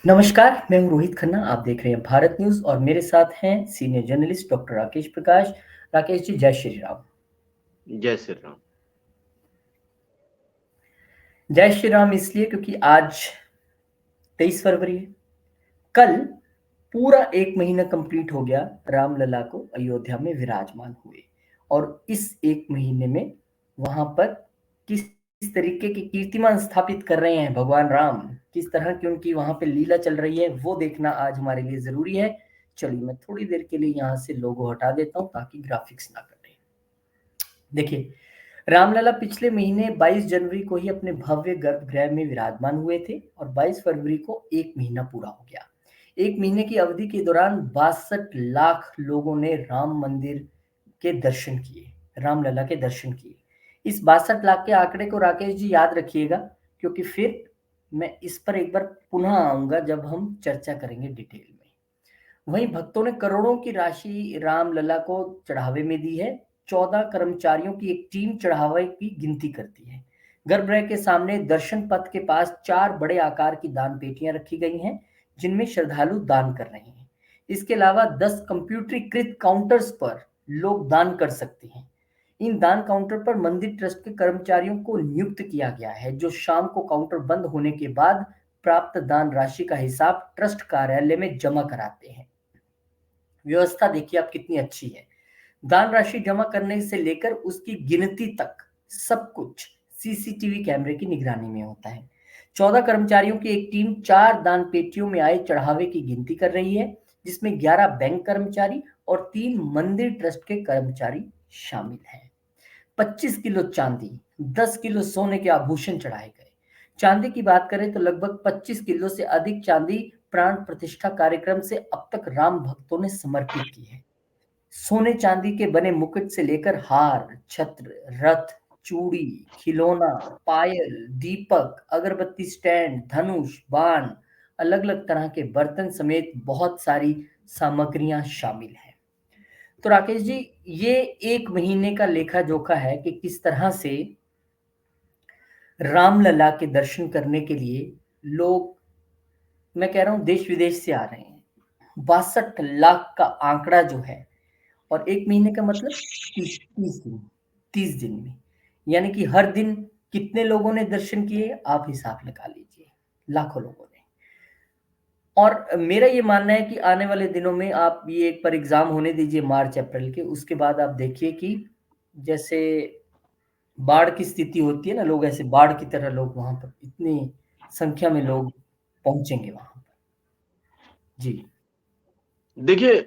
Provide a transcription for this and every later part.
नमस्कार, मैं हूँ रोहित खन्ना। आप देख रहे हैं भारत न्यूज़ और मेरे साथ हैं सीनियर जर्नलिस्ट डॉक्टर राकेश प्रकाश। राकेश जी, जय श्री राम। जय श्री राम। जय श्री राम इसलिए क्योंकि आज 23 फरवरी है। कल पूरा एक महीना कंप्लीट हो गया रामलला को अयोध्या में विराजमान हुए, और इस एक महीने में वहां पर किस तरीके की कीर्तिमान स्थापित कर रहे हैं भगवान राम, किस तरह की उनकी वहां पे लीला चल रही है, वो देखना आज हमारे लिए जरूरी है। चलिए मैं थोड़ी देर के लिए यहाँ से लोगो हटा देता हूँ ताकि ग्राफिक्स ना कटे। देखिए, रामलला पिछले महीने 22 जनवरी को ही अपने भव्य गर्भगृह में विराजमान हुए थे और 22 फरवरी को एक महीना पूरा हो गया। एक महीने की अवधि के दौरान 62 लाख लोगों ने राम मंदिर के दर्शन किए, रामलला के दर्शन किए। इस 62 लाख के आंकड़े को राकेश जी याद रखिएगा, क्योंकि फिर मैं इस पर एक बार पुनः आऊंगा जब हम चर्चा करेंगे डिटेल में। वहीं भक्तों ने करोड़ों की राशि रामलला को चढ़ावे में दी है। 14 कर्मचारियों की एक टीम चढ़ावे की गिनती करती है। गर्भगृह के सामने दर्शन पथ के पास 4 बड़े आकार की दान पेटियां रखी गई हैं, जिनमें श्रद्धालु दान कर रहे हैं। इसके अलावा 10 कंप्यूटरीकृत काउंटर्स पर लोग दान कर सकते हैं। इन दान काउंटर पर मंदिर ट्रस्ट के कर्मचारियों को नियुक्त किया गया है, जो शाम को काउंटर बंद होने के बाद प्राप्त दान राशि का हिसाब ट्रस्ट कार्यालय में जमा कराते हैं। व्यवस्था देखिए आप कितनी अच्छी है। दान राशि जमा करने से लेकर उसकी गिनती तक सब कुछ सीसीटीवी कैमरे की निगरानी में होता है। 14 कर्मचारियों की एक टीम 4 दान पेटियों में आए चढ़ावे की गिनती कर रही है, जिसमें 11 बैंक कर्मचारी और 3 मंदिर ट्रस्ट के कर्मचारी शामिल हैं। 25 किलो चांदी, 10 किलो सोने के आभूषण चढ़ाए गए। चांदी की बात करें तो लगभग 25 किलो से अधिक चांदी प्राण प्रतिष्ठा कार्यक्रम से अब तक राम भक्तों ने समर्पित की है। सोने चांदी के बने मुकुट से लेकर हार, छत्र, रथ, चूड़ी, खिलौना, पायल, दीपक, अगरबत्ती स्टैंड, धनुष, बाण, अलग अलग तरह के बर्तन समेत बहुत सारी सामग्रियां शामिल हैं। तो राकेश जी, ये एक महीने का लेखा जोखा है कि किस तरह से रामलला के दर्शन करने के लिए लोग, मैं कह रहा हूं देश विदेश से आ रहे हैं। 62 लाख का आंकड़ा जो है, और एक महीने का मतलब 30 दिन, 30 दिन में, यानी कि हर दिन कितने लोगों ने दर्शन किए आप हिसाब लगा लीजिए, लाखों लोगों ने। और मेरा ये मानना है कि आने वाले दिनों में आप ये एक बार एग्जाम होने दीजिए मार्च अप्रैल के, उसके बाद आप देखिए कि जैसे बाढ़ की स्थिति होती है ना, लोग ऐसे बाढ़ की तरह लोग वहां पर इतनी संख्या में लोग पहुंचेंगे वहां पर। जी। देखिए,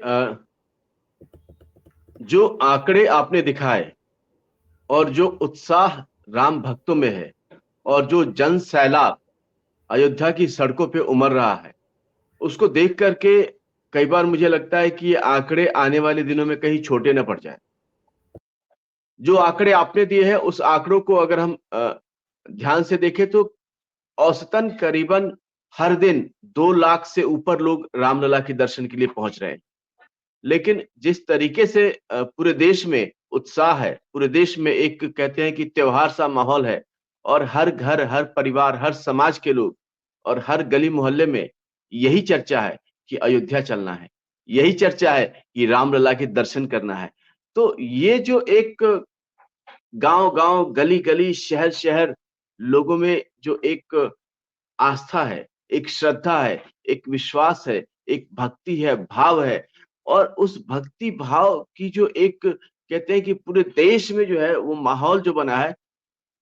जो आंकड़े आपने दिखाए और जो उत्साह राम भक्तों में है और जो जन सैलाब अयोध्या की सड़कों पे उमड़ रहा है, उसको देख करके कई बार मुझे लगता है कि ये आंकड़े आने वाले दिनों में कहीं छोटे न पड़ जाए। जो आंकड़े आपने दिए हैं उस आंकड़ों को अगर हम ध्यान से देखें तो औसतन करीबन हर दिन 2 लाख से ऊपर लोग रामलला के दर्शन के लिए पहुंच रहे हैं। लेकिन जिस तरीके से पूरे देश में उत्साह है, पूरे देश में एक कहते हैं कि त्योहार सा माहौल है और हर घर, हर परिवार, हर समाज के लोग और हर गली मोहल्ले में यही चर्चा है कि अयोध्या चलना है। यही चर्चा है कि रामलला के दर्शन करना है। तो ये जो एक गांव-गांव, गली-गली, शहर-शहर लोगों में जो एक आस्था है, एक श्रद्धा है, एक विश्वास है, एक भक्ति है, भाव है और उस भक्ति भाव की जो एक कहते हैं कि पूरे देश में जो है वो माहौल जो बना है,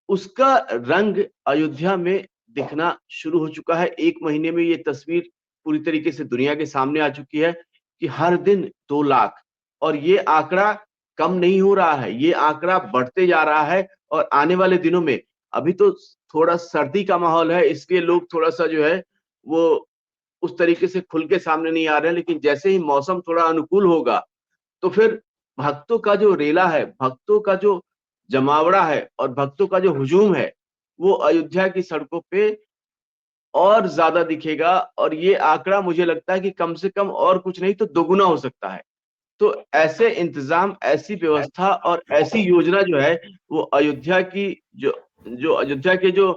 उसका रंग अयोध्या में दिखना शुरू हो चुका है। 1 महीने में ये तस्वीर पूरी तरीके से दुनिया के सामने आ चुकी है कि हर दिन 2 लाख और ये आंकड़ा कम नहीं हो रहा है, ये आंकड़ा बढ़ते जा रहा है और आने वाले दिनों में अभी तो थोड़ा सर्दी का माहौल है, इसलिए लोग थोड़ा-सा जो है वो उस तरीके से खुल के सामने नहीं आ रहे हैं, लेकिन जैसे ही मौसम थोड़ा अनुकूल होगा, तो फिर भक्तों का जो रेला है, भक्तों का जो जमावड़ा है और भक्तों का जो हुजूम है, वो अयोध्या की सड़कों पे और ज़्यादा दिखेगा और ये आंकड़ा मुझे लगता है कि कम से कम और कुछ नहीं तो दोगुना हो सकता है। तो ऐसे इंतज़ाम, ऐसी व्यवस्था और ऐसी योजना जो है, वो अयोध्या की जो जो अयोध्या के जो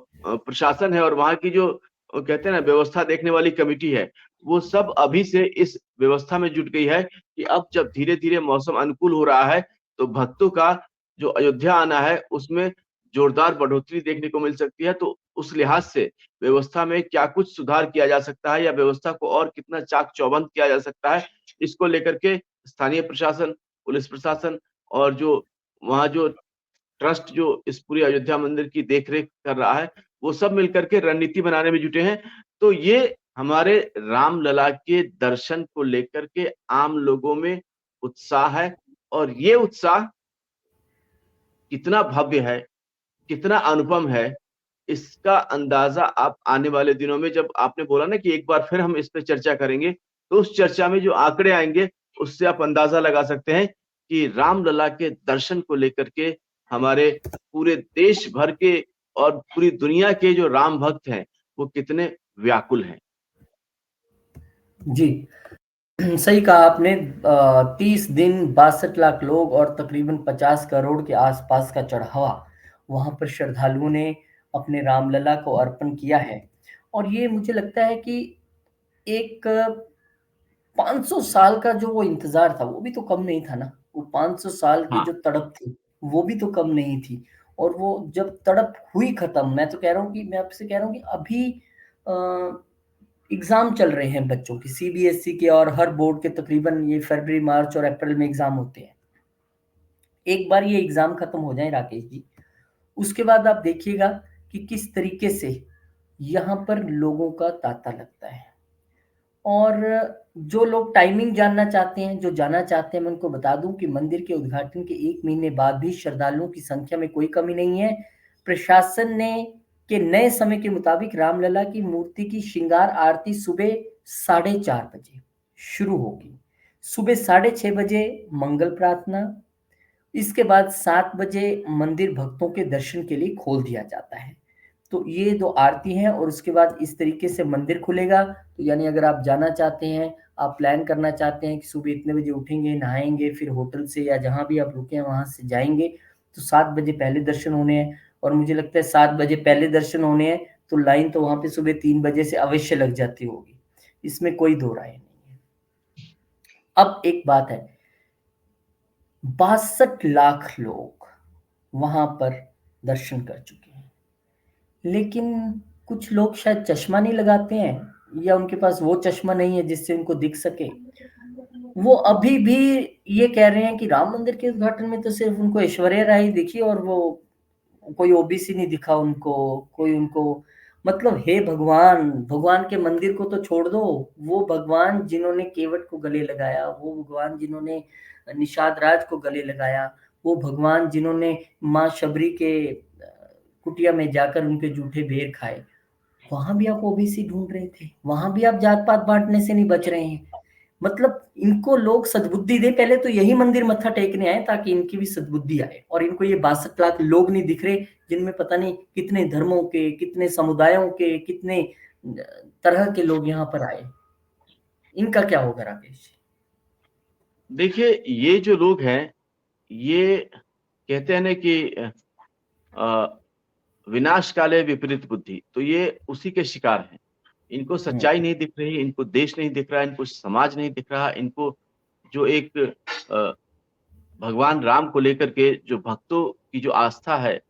प्रशासन है और वहाँ की जो वो कहते हैं ना व्यवस्था देखने वाली कमेटी है, वो सब अभी से इस व्यवस्था में जुट गई है कि अब जब धीरे-धीरे मौसम अनुकूल हो रहा है, तो भक्तों का जो अयोध्या आना है, उसमें जोरदार बढ़ोतरी देखने को मिल सकती है। तो उस लिहाज से व्यवस्था में क्या कुछ सुधार किया जा सकता है या व्यवस्था को और कितना चाक-चौबंद किया जा सकता है, इसको लेकर के स्थानीय प्रशासन, पुलिस प्रशासन और जो वहाँ जो ट्रस्ट जो इस पूरी अयोध्या मंदिर की देख-रेख कर रहा है, वो सब मिलकर के रणनीति बनाने में जुटे हैं। तो ये हमारे रामलला के दर्शन को लेकर के आम लोगों में उत्साह है और ये उत्साह कितना भव्य है, कितना अनुपम है, इसका अंदाज़ा आप आने वाले दिनों में जब आपने बोला ना कि एक बार फिर हम इस पे चर्चा करेंगे, तो उस चर्चा में जो आंकड़े आएँगे, उससे आप अंदाज़ा लगा सकते हैं कि रामलला के दर्शन को लेकर के हमारे पूरे देश भर के और पूरी दुनिया के जो राम भक्त हैं, वो कितने व्याकुल हैं। जी। सही कहा आपने। 30 दिन 62 लाख लोग और तकरीबन 50 करोड़ के आसपास का चढ़ावा वहां पर श्रद्धालुओं ने अपने रामलला को अर्पण किया है। और ये मुझे लगता है कि एक 500 साल का जो वो इंतजार था वो भी तो कम नहीं था ना। वो 500 साल की हाँ, जो तड़प थी वो भी तो कम नहीं थी। और वो जब तड़प हुई खत्म, मैं तो कह रहा हूँ कि मैं आपसे कह रहा हूँ कि अभी एग्जाम चल रहे हैं बच्चों की, सीबीएसई के, और हर बोर्ड के तकरीबन ये फरवरी मार्च और अप्रैल में एग्जाम होते हैं। एक बार ये एग्जाम खत्म हो जाए राकेश जी, उसके बाद आप देखिएगा कि किस तरीके से यहाँ पर लोगों का तांता लगता है। और जो लोग टाइमिंग जानना चाहते हैं, जो जाना चाहते हैं, मैं उनको बता दूं कि मंदिर के उद्घाटन के 1 महीने बाद भी श्रद्धालुओं की संख्या में कोई कमी नहीं है। प्रशासन ने के नए समय के मुताबिक रामलला की मूर्ति की श्रृंगार आरती सुबह 4:30 बजे शुरू होगी। सुबह 6:30 बजे मंगल प्रार्थना, इसके बाद 7 बजे मंदिर भक्तों के दर्शन के लिए खोल दिया जाता है। तो ये 2 आरती हैं और उसके बाद इस तरीके से मंदिर खुलेगा। तो यानी अगर आप जाना चाहते हैं, आप प्लान करना चाहते हैं कि सुबह इतने बजे उठेंगे, नहाएँगे, फिर होटल से या जहाँ भी आप रुके हैं वहाँ से जाएँगे, तो 7 बजे पहले दर्शन होने हैं। और मुझे लगता है 7 बजे पहले दर्शन होने हैं, तो लाइन तो वहाँ पे सुबह 3 बजे से अवश्य लग जाती होगी। इसमें कोई दो राय नहीं है। अब एक बात है, 62 लाख लोग वहाँ पर दर्शन कर चुके हैं। लेकिन कुछ लोग शायद चश्मा नहीं लगाते हैं या उनके पास वो चश्मा नहीं है जिससे उनको दिख सके। वो अभी भी ये कह रहे हैं कि राम मंदिर के उद्घाटन में तो सिर्फ उनको ऐश्वर्या राय ही दिखी और वो कोई ओबीसी नहीं दिखा उनको, कोई उनको, मतलब हे भगवान, भगवान के मंदिर को तो छोड़ दो। वो भगवान जिन्होंने केवट को गले लगाया, वो भगवान जिन्होंने निषाद राज को गले लगाया, वो भगवान जिन्होंने माँ शबरी के कुटिया में जाकर उनके जूठे बेर खाए, वहां भी आप ओबीसी ढूंढ रहे थे, वहां भी आप जात पात बांटने से नहीं बच रहे हैं। मतलब इनको लोग सद्बुद्धि दे, पहले तो यही मंदिर मत्था टेकने आए ताकि इनकी भी सद्बुद्धि आए। और इनको ये 62 लाख लोग नहीं दिख रहे जिनमें पता नहीं कितने धर्मों के, कितने समुदायों के, कितने तरह के लोग यहाँ पर आए। इनका क्या होगा राकेश? देखिए ये जो लोग हैं, ये कहते हैं ना कि अ, विनाश काले विपरीत बुद्धि, तो ये उसी के शिकार हैं। इनको सच्चाई नहीं दिख रही, इनको देश नहीं दिख रहा, इनको समाज नहीं दिख रहा, इनको जो एक अ, भगवान राम को लेकर के जो भक्तों की जो आस्था है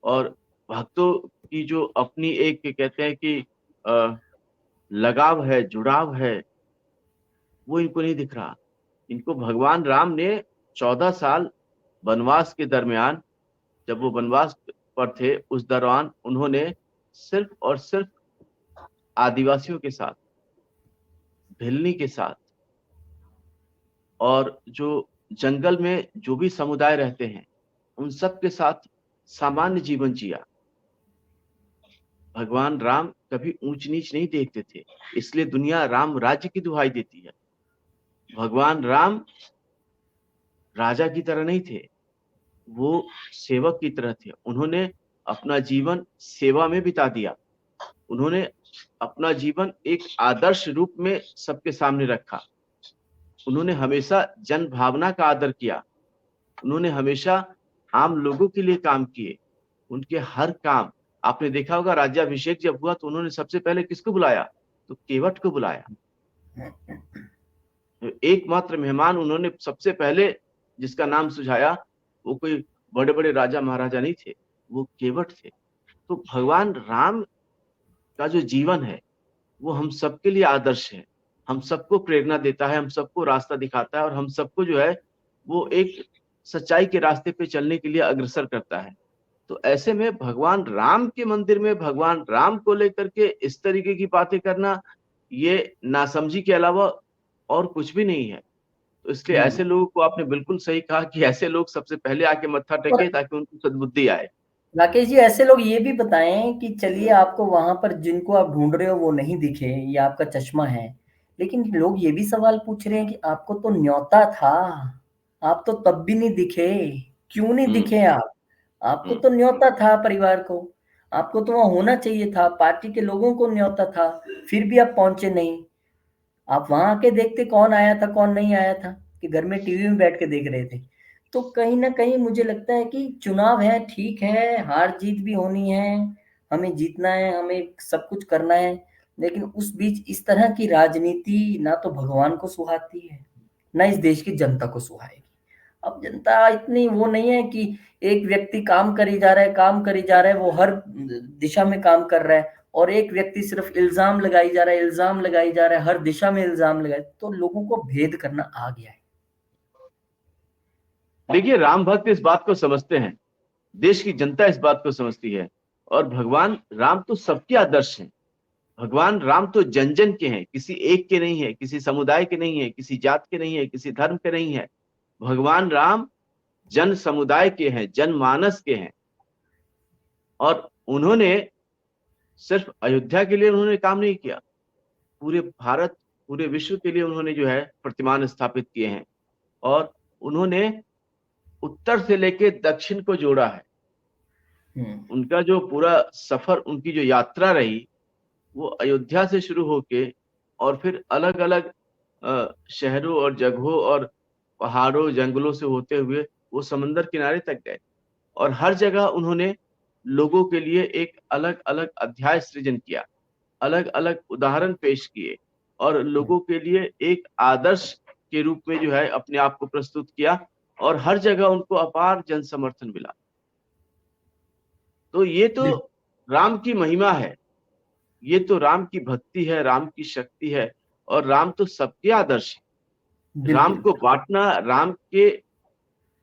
और भक्तों की जो अपनी एक कहते हैं कि अ, लगाव है, जुड़ाव है, वो इनको नहीं दिख रहा। इनको भगवान राम ने 14 साल वनवास के दरमियान, जब वो वनवास पर थे, उस दौरान उन्होंने सिर्फ और सिर्फ आदिवासियों के साथ, भिल्ली के साथ और जो जंगल में जो भी समुदाय रहते हैं, उन सब के साथ सामान्य जीवन जिया। भगवान राम कभी ऊंच-नीच नहीं देखते थे, इसलिए दुनिया राम राज्य की दुहाई देती है। भगवान राम राजा की तरह नहीं थे, वो सेवक की तरह थे। उन्होंने अपना जीवन सेवा में बिता दिया। उन्होंने अपना जीवन एक आदर्श रूप में सबके सामने रखा। उन्होंने हमेशा जन भावना का आदर किया। उन्होंने हमेशा आम लोगों के लिए काम किए। उनके हर काम आपने देखा होगा राज्याभिषेक जब हुआ तो उन्होंने सबसे पहले किसको बुलाया? तो केवट को बुलाया। एकमात्र मेहमान उन्होंने सबसे पहले जिसका नाम सुझाया वो कोई बड़े बड़े राजा महाराजा नहीं थे, वो केवट थे। तो भगवान राम का जो जीवन है वो हम सबके लिए आदर्श है, हम सबको प्रेरणा देता है, हम सबको रास्ता दिखाता है और हम सबको जो है वो एक सच्चाई के रास्ते पे चलने के लिए अग्रसर करता है। तो ऐसे में भगवान राम के मंदिर में भगवान राम को लेकर के इस तरीके की बातें करना, ये नासमझी के अलावा और कुछ भी नहीं है। तो इसलिए ऐसे लोगों को आपने बिल्कुल सही कहा कि ऐसे लोग सबसे पहले आके मत्था टेके और ताकि उनको सद्बुद्धि आए। राकेश जी, ऐसे लोग ये भी बताएं कि चलिए आपको वहां पर जिनको आप ढूंढ रहे हो वो नहीं दिखे, ये आपका चश्मा है, लेकिन लोग ये भी सवाल पूछ रहे हैं कि आपको तो न्योता था, आप तो तब भी नहीं दिखे, क्यों नहीं हम्म दिखे आप? आपको हम्म तो न्योता था परिवार को, आपको तो वहां होना चाहिए था, पार्टी के लोगों को न्योता था, फिर भी आप पहुंचे नहीं। आप वहां आके देखते कौन आया था कौन नहीं आया था, कि घर में टीवी में बैठ के देख रहे थे? तो कहीं ना कहीं मुझे लगता है कि चुनाव है, ठीक है, हार जीत भी होनी है, हमें जीतना है, हमें सब कुछ करना है, लेकिन उस बीच इस तरह की राजनीति ना तो भगवान को सुहाती है, ना इस देश की जनता को सुहाएगी। अब जनता इतनी वो नहीं है कि एक व्यक्ति काम करी जा रहा है, काम करी जा रहा है, वो हर दिशा में काम कर रहा है, और एक व्यक्ति सिर्फ इल्जाम लगाई जा रहा है, इल्जाम लगाई जा रहा है, हर दिशा में इल्जाम लगाए, तो लोगों को भेद करना आ गया है। देखिए, राम भक्त इस बात को समझते हैं, देश की जनता इस बात को समझती है, और भगवान राम तो सबके आदर्श हैं। भगवान राम तो जन जन के हैं, किसी एक के नहीं है, किसी समुदाय के नहीं है, किसी जात के नहीं है, किसी धर्म के नहीं है। भगवान राम जन समुदाय के हैं, जनमानस के हैं। और उन्होंने सिर्फ अयोध्या के लिए उन्होंने काम नहीं किया, पूरे भारत, पूरे विश्व के लिए उन्होंने जो है प्रतिमान स्थापित किए हैं। और उन्होंने उत्तर से लेके दक्षिण को जोड़ा है। उनका जो पूरा सफर, उनकी जो यात्रा रही, वो अयोध्या से शुरू होके और फिर अलग अलग शहरों और जगहों और पहाड़ों जंगलों से होते हुए वो समंदर किनारे तक गए। और हर जगह उन्होंने लोगों के लिए एक अलग अलग अध्याय सृजन किया, अलग अलग उदाहरण पेश किए, और लोगों के लिए एक आदर्श के रूप में जो है अपने आप को प्रस्तुत किया। और हर जगह उनको अपार जन समर्थन मिला। तो ये तो राम की महिमा है, ये तो राम की भक्ति है, राम की शक्ति है। और राम तो सबके आदर्श है। राम बिल्कुल को बांटना, राम के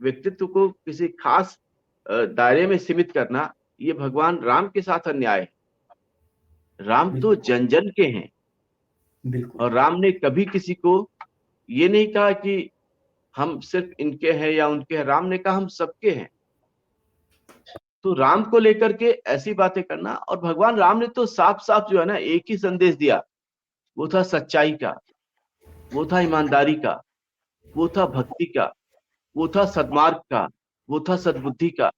व्यक्तित्व को किसी खास दायरे में सीमित करना, ये भगवान राम के साथ अन्याय है। राम तो बिल्कुल जन जन के हैं। बिल्कुल और राम ने कभी किसी को ये नहीं कहा कि हम सिर्फ इनके हैं या उनके हैं, राम ने कहा हम सबके हैं। तो राम को लेकर के ऐसी बातें करना, और भगवान राम ने तो साफ साफ जो है ना एक ही संदेश दिया, वो था सच्चाई का, वो था ईमानदारी का, वो था भक्ति का, वो था सद्मार्ग का, वो था सद्बुद्धि का।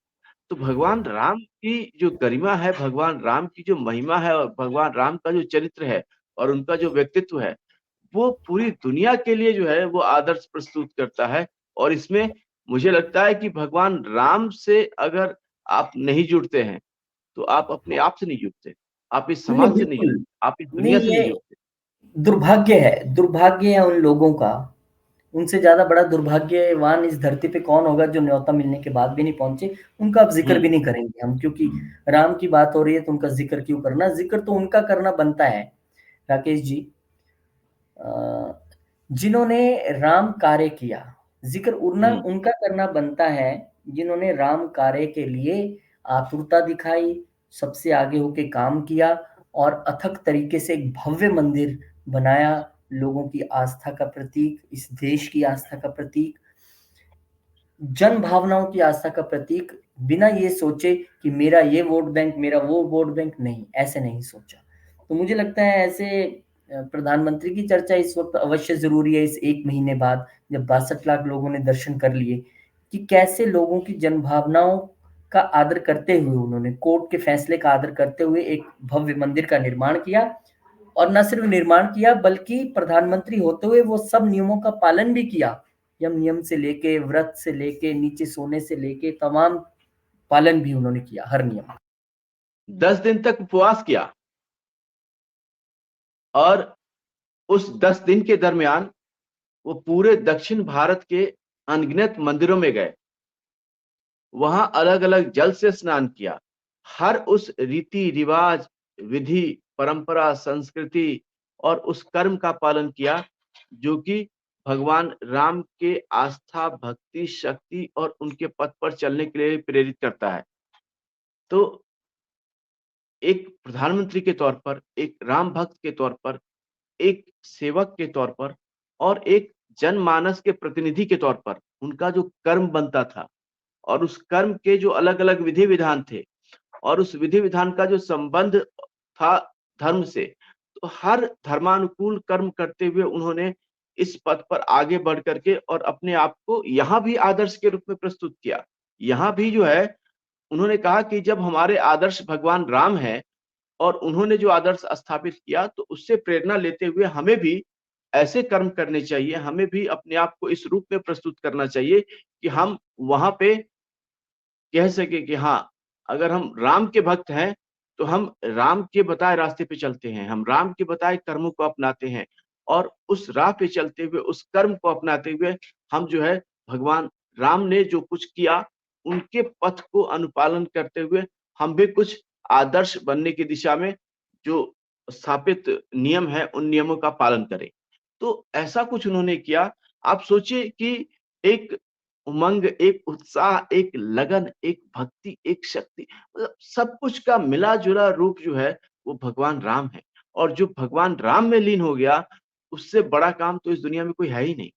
तो भगवान राम की जो गरिमा है, भगवान राम की जो महिमा है, और भगवान राम का जो चरित्र है और उनका जो व्यक्तित्व है, वो पूरी दुनिया के लिए जो है वो आदर्श प्रस्तुत करता है। और इसमें मुझे लगता है कि भगवान राम से अगर आप नहीं जुड़ते हैं तो आप अपने आप से नहीं जुड़ते, आप इस नहीं, समाज से नहीं बिल्कुल जुड़ते, आप इस दुनिया नहीं, से नहीं ये जुड़ते। दुर्भाग्य है, दुर्भाग्य है उन लोगों का। उनसे ज्यादा बड़ा दुर्भाग्यवान इस धरती पे कौन होगा जो न्योता मिलने के बाद भी नहीं पहुंचे। उनका अब जिक्र भी हम्म नहीं करेंगे हम, क्योंकि राम की बात हो रही है तो उनका जिक्र क्यों करना, जिक्र तो उनका करना बनता है राकेश जी, जिन्होंने राम कार्य किया। जिक्र उड़ना हम्म उनका करना बनता है जिन्होंने राम कार्य के लिए आतुरता दिखाई, सबसे आगे होके काम किया, और अथक तरीके से एक भव्य मंदिर बनाया, लोगों की आस्था का प्रतीक, इस देश की आस्था का प्रतीक, जन भावनाओं की आस्था का प्रतीक, बिना ये सोचे कि मेरा ये वोट बैंक, मेरा वो वोट बैंक, नहीं, ऐसे नहीं सोचा। तो मुझे लगता है ऐसे प्रधानमंत्री की चर्चा इस वक्त अवश्य जरूरी है, इस एक महीने बाद जब 62 लाख लोगों ने दर्शन कर लिए, कि कैसे लोगों की जन भावनाओं का आदर करते हुए उन्होंने कोर्ट के फैसले का आदर करते हुए एक भव्य मंदिर का निर्माण किया। और न सिर्फ निर्माण किया बल्कि प्रधानमंत्री होते हुए वो सब नियमों का पालन भी किया। यम नियम से लेके, व्रत से लेके, नीचे सोने से लेके, तमाम पालन भी उन्होंने किया, हर नियम। 10 दिन तक उपवास किया और उस 10 दिन के दरमियान वो पूरे दक्षिण भारत के अनगिनत मंदिरों में गए, वहां अलग अलग जल से स्नान किया, हर उस रीति रिवाज, विधि, परंपरा, संस्कृति और उस कर्म का पालन किया जो कि भगवान राम के आस्था, भक्ति, शक्ति और उनके पथ पर चलने के लिए प्रेरित करता है। तो एक प्रधानमंत्री के तौर पर, एक राम भक्त के तौर पर, एक सेवक के तौर पर और एक जनमानस के प्रतिनिधि के तौर पर उनका जो कर्म बनता था और उस कर्म के जो अलग-अलग विधि-विधान थे और उस विधि-विधान का जो संबंध था धर्म से, तो हर धर्मानुकूल कर्म करते हुए उन्होंने इस पथ पर आगे बढ़ करके और अपने आप को यहाँ भी आदर्श के रूप में प्रस्तुत किया। यहाँ भी जो है उन्होंने कहा कि जब हमारे आदर्श भगवान राम हैं और उन्होंने जो आदर्श स्थापित किया तो उससे प्रेरणा लेते हुए हमें भी ऐसे कर्म करने चाहिए, हमें भी अपने आप को इस रूप में प्रस्तुत करना चाहिए कि हम वहाँ पे कह सके कि हाँ, अगर हम राम के भक्त हैं, तो हम राम के बताए रास्ते पे चलते हैं, हम राम के बताए कर्मों को अपनाते हैं और उस राह पे चलते हुए, उस कर्म को अपनाते हुए हम जो है भगवान राम ने जो कुछ किया, उनके पथ को अनुपालन करते हुए हम भी कुछ आदर्श बनने की दिशा में जो स्थापित नियम है, उन नियमों का पालन करें। तो ऐसा कुछ उन्होंने किया। आप सोचिए कि एक उमंग, एक उत्साह, एक लगन, एक भक्ति, एक शक्ति मतलब सब कुछ का मिला-जुला रूप जो है वो भगवान राम है और जो भगवान राम में लीन हो गया, उससे बड़ा काम तो इस दुनिया में कोई है ही नहीं।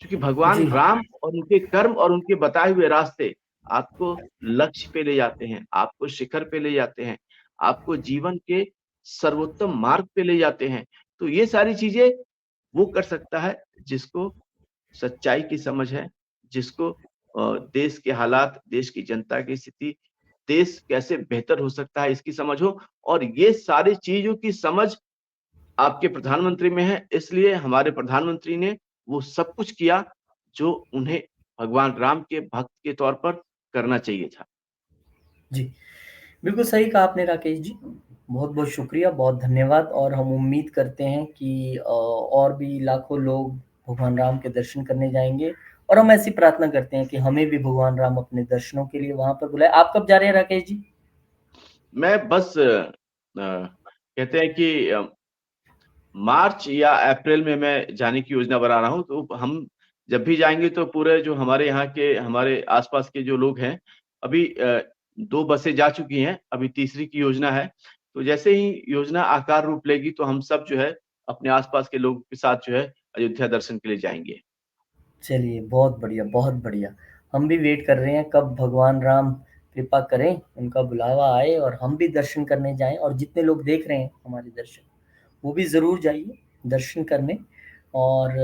क्योंकि भगवान जी, राम और उनके कर्म और उनके बताए हुए रास्ते आपको लक्ष्य पे ले जाते हैं, आपको शिखर पे ले जाते हैं, आपको जीवन के सर्वोत्तम मार्ग पे ले जाते हैं। तो ये सारी चीज़ें वो कर सकता है जिसको सच्चाई की समझ है, जिसको देश के हालात, देश की जनता की स्थिति, देश कैसे बेहतर हो सकता है इसकी समझ हो और ये सारी चीज़ों की समझ आपके प्रधानमंत्री में है, इसलिए हमारे प्रधानमंत्री ने वो सब कुछ किया जो उन्हें भगवान राम के भक्त के तौर पर करना चाहिए था। जी। बिल्कुल सही कहा आपने राकेश जी। बहुत-बहुत शुक्रिया, बहुत धन्यवाद और हम उम्मीद करते हैं कि और भी लाखों लोग भगवान राम के दर्शन करने जाएँगे और हम ऐसी प्रार्थना करते हैं कि हमें भी भगवान राम अपने दर्शनों के लिए वहाँ पर बुलाएँ। आप कब जा रहे हैं राकेश जी? मैं बस कहते हैं कि मार्च या अप्रैल में मैं जाने की योजना बना रहा हूँ, तो हम जब भी जाएँगे तो पूरे जो हमारे यहाँ के हमारे आस-पास के जो लोग हैं, अभी 2 बसें जा चुकी हैं, अभी तीसरी की योजना है। तो जैसे ही योजना आकार रूप लेगी तो हम सब जो है अपने आस-पास के लोगों के साथ जो है अयोध्या दर्शन के लिए जाएँगे। चलिए, बहुत बढ़िया, बहुत बढ़िया। हम भी वेट कर रहे हैं कब भगवान राम कृपा करें, उनका बुलावा आए और हम भी दर्शन करने जाएँ और जितने लोग देख रहे हैं हमारे दर्शन, वो भी ज़रूर जाइए दर्शन करने और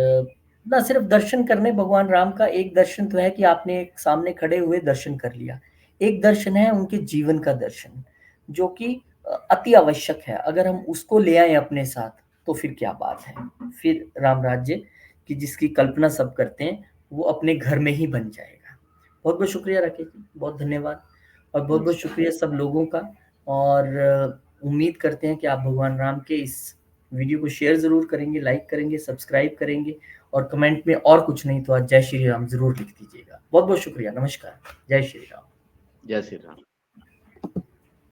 ना सिर्फ़ दर्शन करने भगवान राम का एक दर्शन तो है कि आपने सामने खड़े हुए दर्शन कर लिया। एक दर्शन है उनके जीवन का दर्शन, जो कि अति आवश्यक है। अगर हम उसको ले आएँ अपने साथ, तो फिर क्या बात है। फिर राम राज्य कि जिसकी कल्पना सब करते हैं, वो अपने घर में ही बन जाएगा। बहुत-बहुत शुक्रिया राकेश जी, बहुत धन्यवाद और बहुत-बहुत जी, शुक्रिया सब लोगों का और उम्मीद करते हैं कि आप भगवान राम के इस वीडियो को शेयर ज़रूर करेंगे, लाइक करेंगे, सब्सक्राइब करेंगे और कमेंट में और कुछ नहीं तो आज जय श्री राम ज़रूर लिख दीजिएगा। बहुत-बहुत शुक्रिया, नमस्कार, जय श्री राम। जय श्री राम।